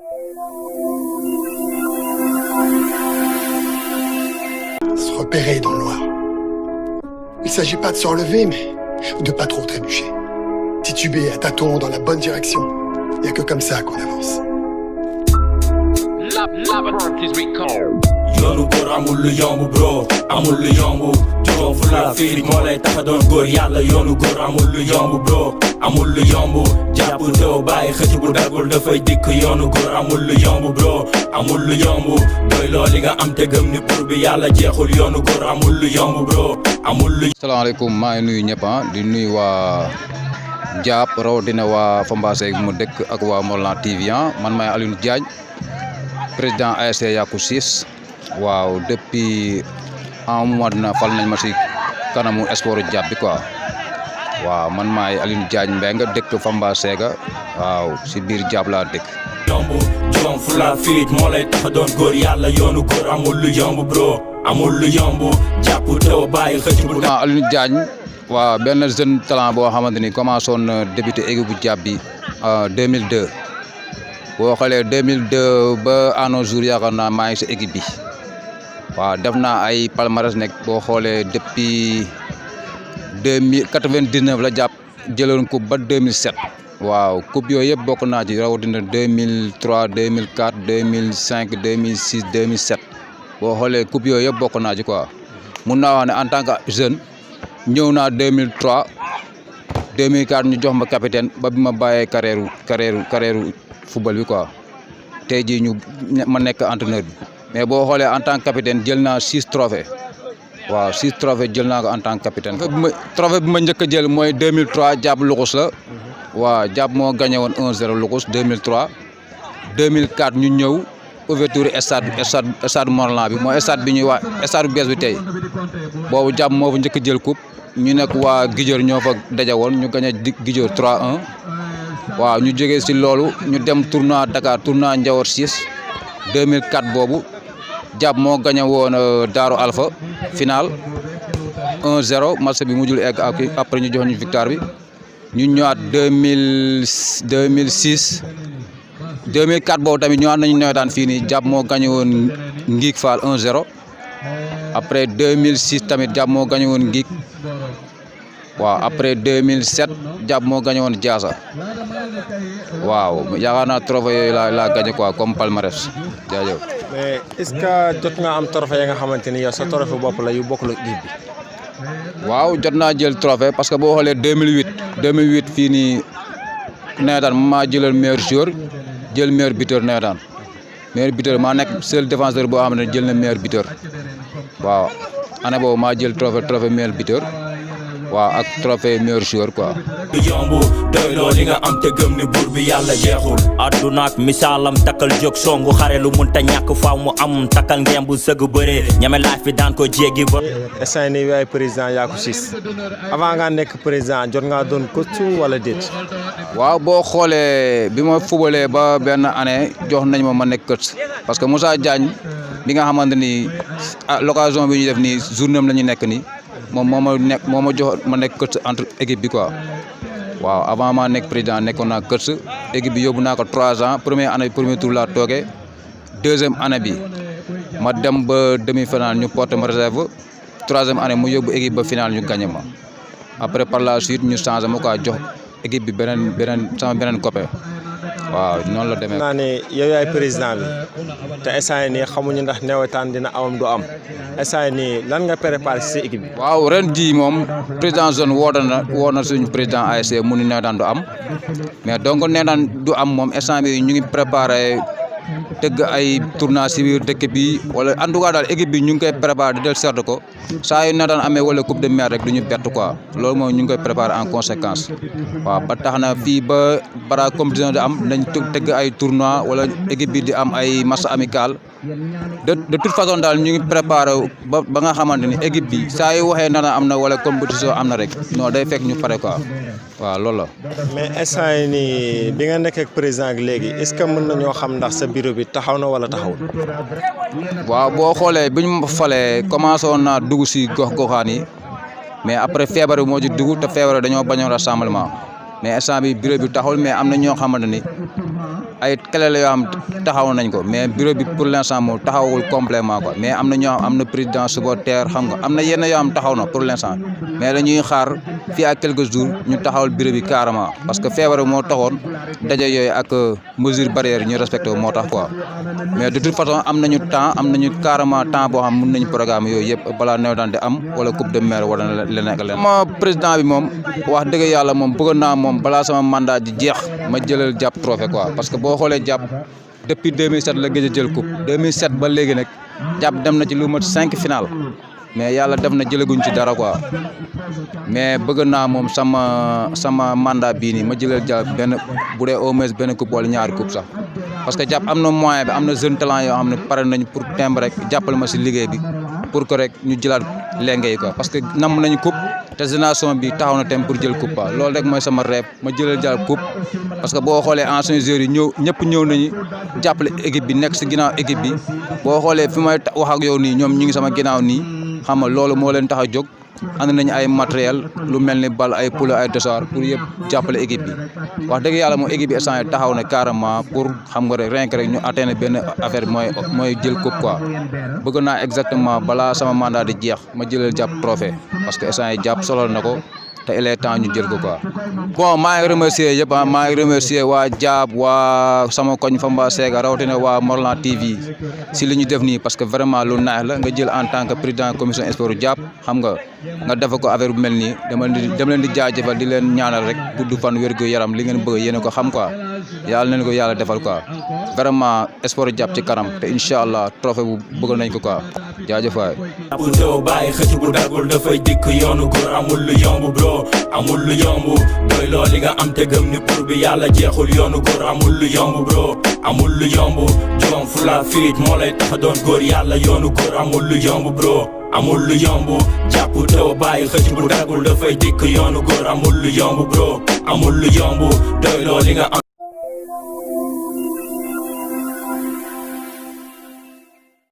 Se repérer dans le noir. Il ne s'agit pas de se relever, mais de pas trop trébucher. Tituber à tâtons dans la bonne direction. Il n'y a que comme ça qu'on avance. yoonu góor amul lu yomb bro amul lu yomb juróom fu la fiir moo lay tax a doon góor yàlla yoonu góor amul lu yomb bro amul lu yomb jàpp teew bàyyi xëcc bu daggul dafay dikk yoonu góor amul lu yomb bro amul lu yomb doy loo li nga am te gëm ni pour bi yàlla jeexul yoonu góor amul lu yomb bro amul lu. Salaamaaleykum maa ngi nuyu ñëpp di nuyu waa Diap rawatina waa Fambassé mu dëkk ak waa Mollah TV man maay Alioune Diagne président ASC Yakou Ciss waaw depuis un mois dina fal nañ ma si kanamu sport Diap bi quoi waaw man maay Alioune Diagne Mbengue dëkk Fambassé waaw si biir Diap laa dëkk. yomb juróom fu la fiit moo lay tax a doon góor yàlla yoonu góor amul lu yomb bro amul lu yomb jàpp teew bàyyi xëcc bu. Alioune Diagne waaw benn jeune talent boo xamante ni commencé woon débuté équipe bu Diap bi 2002 boo xoolee 2002 ba à nos jours yaakaar naa maa ngi si équipe bi waaw def naa ay palmarès nekk boo xoolee depuis 99 la Diap jëloon coupe ba 2007 waaw coupe yooyu yëpp bokk naa ci rawatina 2003 2004 2005 2006 2007 boo xoolee coupe yooyu yëpp bokk naa ci quoi mun naa wax ne en tant que jeune. ñëw naa 2003 2004 ñu jox ma capitaine ba bi ma bàyyee carrière football bi quoi tey jii ñu ma nekk entraîneur bi mais boo xoolee en tant que capitaine jël naa 6 trophées waaw 6 trophées jël naa ko en tant que capitaine. trophée bi ma njëkk a jël mooy 2003 Diap Luxus la waaw Diap moo gagné woon 1-0 Luxus 2003 2004 ñu ñëw ouverture stade Morlan bi mooy stade bi ñuy wax stade bu bees bi tey boobu Diap moo fa njëkk a jël coupe ñu nekk waa Guijor ñoo fa daja woon ñu gagné Guijor 3-1 waaw ñu jógee si loolu ñu dem tournoi Dakar tournoi Njawar 6 2004 boobu Diap moo gagné woon Daaru Alpha final 1-0 match bi mujjul egg ak après ñu jox ñu victoire bi ñu ñëwaat 2006 2004 boobu tamit ñëwaat nañu nawetaan fii nii Diap moo gagné woon Ngig Fall 1-0 après 2006 tamit Diap moo gagné woon Ngig waaw après 2007 Diap moo gagné woon Diassa waaw yaakaar naa trophée yooyu laa gagné quoi comme palmarès jaajëf. mais est-ce que jot nga am trophée ya nga xamante ni yow sa trophée bopp la yu bokkul ak équipe bi. waaw jot naa jël trophée parce que boo xoolee 2008 fii nii nawetaan maa jëlal meilleur joueur. jël meilleur buteur nawetaan meilleur buteur maa nekk seul défenseur boo xam ne jël na meilleur buteur waaw année boobu maa jël trophée meilleur buteur waaw ak trophée meilleur joueur quoi. yomb doy loo li nga am te gëm ni buur bi yàlla jeexul àdduna ak misaalam takkal jóg songu xare lu munta ñàkk faaw mu am takkal ngeen bu sëgg bëree ñame laaj fi daan ko jéggi ba. instant nii yaay président Yakou Ciss avant nga nekk président jot ngaa doon coach wala déet. waaw boo xoolee bi ma fubalee ba benn année jox nañ ma nekk coach parce que Moussa Diagne bi nga xamante ni l'occasion bi ñu def nii journée am la ñu nekk nii moom moo ma jox ma nekk coach entre équipe bi quoi waaw avant maa nekk président nekkoon naa coach équipe bi yóbbu naa ko 3 ans première année bi premier tour laa toogee deuxième année bi ma dem ba demi-finale ñu porté ma réserve troisième année mu yóbbu équipe ba finale ñu gagné ma après par la suite ñu changé ma quoi jox équipe bi beneen copain waaw noonu la demee. naa ne yow yaay président bi te instant yii nii xamuñu ndax nawetaan dina amam du am instant yii nii lan nga préparé si équipe bi. waaw ren jii moom président zone woo na suñu président ASC mu ni nawetaan du am mais donc nawetaan du am moom instant bi ñu ngi préparé tëgg ay tournoi si biir dëkk bi wala en tout cas daal équipe bi ñu ngi koy préparé di del sert ko saa yu nawetaan amee wala coupe de maire rek du ñu bett quoi loolu moom ñu ngi koy préparé en conséquence waaw ba tax na fii ba bara compétition di am nañ tëgg ay tournoi wala équipe bi di am ay match amical de toute façon daal ñu ngi préparé ba nga xamante ni équipe bi saa yu waxee nawetaan am na wala compétition am na rek non day fekk ñu pare quoi waaw loolu la. mais instant yii nii bi nga nekk ak président ak léegi est-ce que mën nañoo xam ndax sa bureau bi taxaw na wala taxawul. waaw boo xoolee bi ñu ma falee commencé woon naa dugg si gox-goxaan yi mais après feebar bi moo ci dugg te feebar dañoo bañoon rassemblement mais instant bi bureau bi taxawul mais am na ñoo xamante ni ay clé la yoo xam taxaw nañ ko mais bureau bi pour l'instant moom taxawul complètement quoi mais am na ñoo xam am na président supporter xam nga am na yenn yoo xam taxaw na pour l'instant mais dañuy xaar fii ak quelques jours ñu taxawal bureau bi carrément parce que feebar moo taxoon daje yooyu ak mesure barrière ñu respecté moo tax quoi mais de toute façon am nañu temps am nañu carrément temps boo xam mën nañu programme yooyu yëpp balaa nawetaan di am wala coupe de maire wala leneen ak leneen. sama président bi moom wax dëgg yàlla moom bëgg naa moom balaa sama mandat di jeex ma jëlal jàpp trophée quoi parce que boo xoolee jàpp depuis 2007 la gëj a jël coupe 2007 ba léegi nag jàpp dem na ci lu mat 5 final mais yàlla def na jëlaguñ ci dara quoi mais bëgg naa moom sama mandat bii nii ma jëlal jàpp benn bu dee au moins benn coupe wala ñaari coupe sax parce que jàpp am na moyen bi am na jeune talent yoo xam ne pare nañ pour temb rek jàppale ma si liggéey bi pour que rek ñu jëlaat lenge yi quoi parce que nam nañu coupe te génération bi taxaw na tem pour jël coupe quoi loolu rek mooy sama rêve ma jëlal jàll coupe parce que boo xoolee anciens joueurs yi ñëpp ñëw nañu jàppale équipe bi nekk si ginnaaw équipe bi boo xoolee fi may wax ak yow nii ñoom ñu ngi sama ginnaaw nii xam nga loolu moo leen tax a jóg ànd nañu ay matériel lu mel ni bal ay poule ay dossard pour yëpp jàppale équipe bi wax dëgg yàlla moom équipe bi instant yi taxaw na carrément pour xam nga rek rien que rek ñu atteindre benn affaire bi mooy jël coupe quoi bëgg naa exactement balaa sama mandat di jeex ma jëlal jàpp trophée parce que instant yi jàpp solo na ko te il est temps ñu jël ko quoi. bon maa ngi remercier yëpp maa ngi remercier waa Diab waa sama koñ Famba Sega rawatina waa Morlan TV si li ñu def nii parce que vraiment lu neex la nga jël en tant que président commission sport Diab xam nga def ko affaire bu mel nii dama leen di jaajëfal di leen ñaanal rek gudd fan wér gu yaram li ngeen bëgg yéen ko xam quoi yàlla nañu ko yàlla defal quoi vraiment sport Diab ci kanam te incha allah trophée bu bëgg nañ ko quoi jaajëf waay. bu teew bàyyi xëcc bu dagul dafay dikk yoonu góor amul lu yomb bro amul lu yomb doy loo li nga am te gëm ni pour bi yàlla jeexul yoonu góor amul lu yomb bro amul lu yomb jom fula fiit moo lay tax a doon góor yàlla yoonu góor amul lu yomb bro amul lu yomb jàpp teew bàyyi xëcc bu dagul dafay dikk yoonu góor amul lu yomb bro amul lu yomb doy loo li nga am